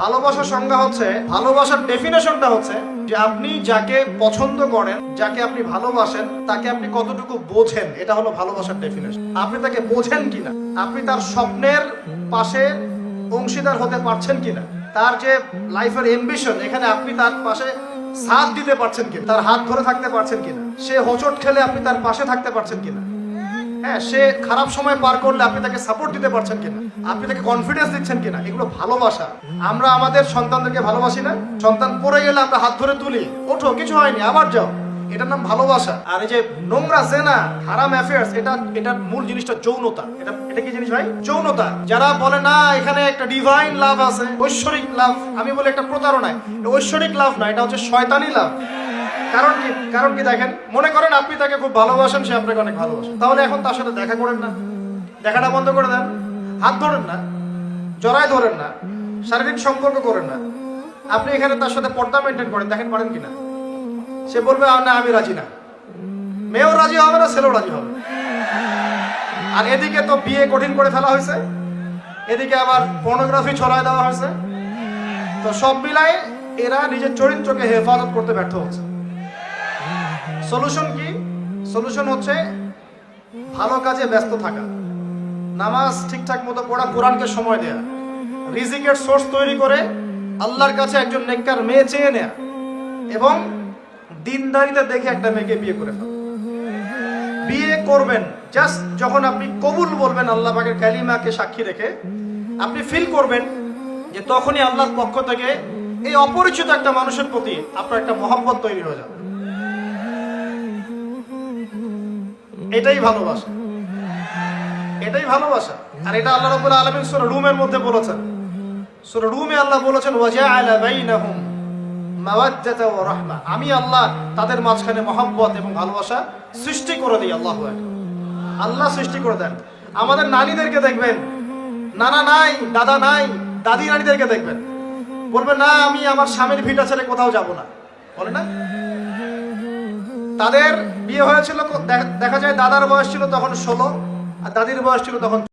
ভালোবাসার সংজ্ঞা হচ্ছে, ভালোবাসার ডেফিনেশনটা হচ্ছে যে আপনি যাকে পছন্দ করেন, যাকে আপনি ভালোবাসেন, তাকে আপনি কতটুকু বোঝেন। এটা হলো ভালোবাসার ডেফিনেশন। আপনি তাকে বোঝেন কিনা, আপনি তার স্বপ্নের পাশে অংশীদার হতে পারছেন কিনা, তার যে লাইফের এম্বিশন, এখানে আপনি তার পাশে সাথ দিতে পারছেন কিনা, তার হাত ধরে থাকতে পারছেন কিনা, সে হোঁচট খেলে আপনি তার পাশে থাকতে পারছেন কিনা, হ্যাঁ, সে খারাপ সময় পার করলে আপনি তাকে সাপোর্ট দিতে পারছেন কিনা, আপনি তাকে কনফিডেন্স দিচ্ছেন কিনা। এগুলো ভালোবাসা। আমরা আমাদের সন্তানদেরকে ভালোবাসি না? সন্তান পড়ে গেলে আমরা হাত ধরে তুলি, ওঠো, কিছু হয়নি, আবার যাও। এটার নাম ভালোবাসা। আর এই যে নোংরা জেনা, হারাম অ্যাফেয়ার্স, এটার মূল জিনিসটা যৌনতা। এটা কি জিনিস ভাই? যৌনতা। যারা বলে না এখানে একটা ডিভাইন লাভ আছে, ঐশ্বরিক লাভ, আমি বলি একটা প্রতারণায়। ঐশ্বরিক লাভ না, এটা হচ্ছে শয়তানি লাভ। কারণ কি দেখেন, মনে করেন আপনি তাকে খুব ভালোবাসেন, সে আপনাকে অনেক ভালোবাসেন, তাহলে এখন তার সাথে দেখা করেন না, দেখাটা বন্ধ করে দেন, হাত ধরেন না, জড়ায় ধরেন না, শারীরিক সম্পর্ক করেন না, আপনি এখানে তার সাথে পর্দা মেনটেন করেন, দেখেন পারেন কিনা। সে বলবে না আমি রাজি না, মেয়েও রাজি হবে না, ছেলেও রাজি হবে। আর এদিকে তো বিয়ে কঠিন করে ফেলা হয়েছে, এদিকে আবার পর্নোগ্রাফি ছড়ায় দেওয়া হয়েছে। তো সব মিলায় এরা নিজের চরিত্রকে হেফাজত করতে ব্যর্থ হচ্ছে। সলিউশন কি? সলিউশন হচ্ছে ভালো কাজে ব্যস্ত থাকা, নামাজ ঠিকঠাক মতো পড়া, কোরআনকে সময় দেয়া, রিজিকের সোর্স তৈরি করে আল্লাহর কাছে একজন নেককার মেয়ে চেয়ে নেয়া, এবং দিনদারিতে দেখে একটা মেয়েকে বিয়ে করে ফেলা। বিয়ে করবেন জাস্ট যখন আপনি কবুল বলবেন আল্লাহ পাকের কালিমাকে সাক্ষী রেখে, আপনি ফিল করবেন যে তখনই আল্লাহর পক্ষ থেকে এই অপরিচিত একটা মানুষের প্রতি আপনার একটা মহব্বত তৈরি হয়ে যাবে। এটাই ভালোবাসা, এটাই ভালোবাসা। আর এটা আল্লাহ রাব্বুল আলামিন সূরা রুমের মধ্যে বলেছেন। সূরা রুমে আল্লাহ বলেছেন ওয়াজআলা বাইনাহুম মাওয়াদ্দাতা ওয়া রাহমা, আমি আল্লাহ তাদের মাঝখানে মহব্বত এবং ভালোবাসা সৃষ্টি করে দিই। আল্লাহু আকবার। আল্লাহ সৃষ্টি করে দেন। আমাদের নানীদেরকে দেখবেন, নানা নাই, দাদা নাই, দাদি নানীদেরকে দেখবেন, বলবেন না আমি আমার স্বামীর ভিটা ছেড়ে কোথাও যাব না, বলে না? তাদের বিয়ে হয়েছিল, দেখা যায় দাদার বয়স ছিল তখন 16 আর দাদির বয়স ছিল তখন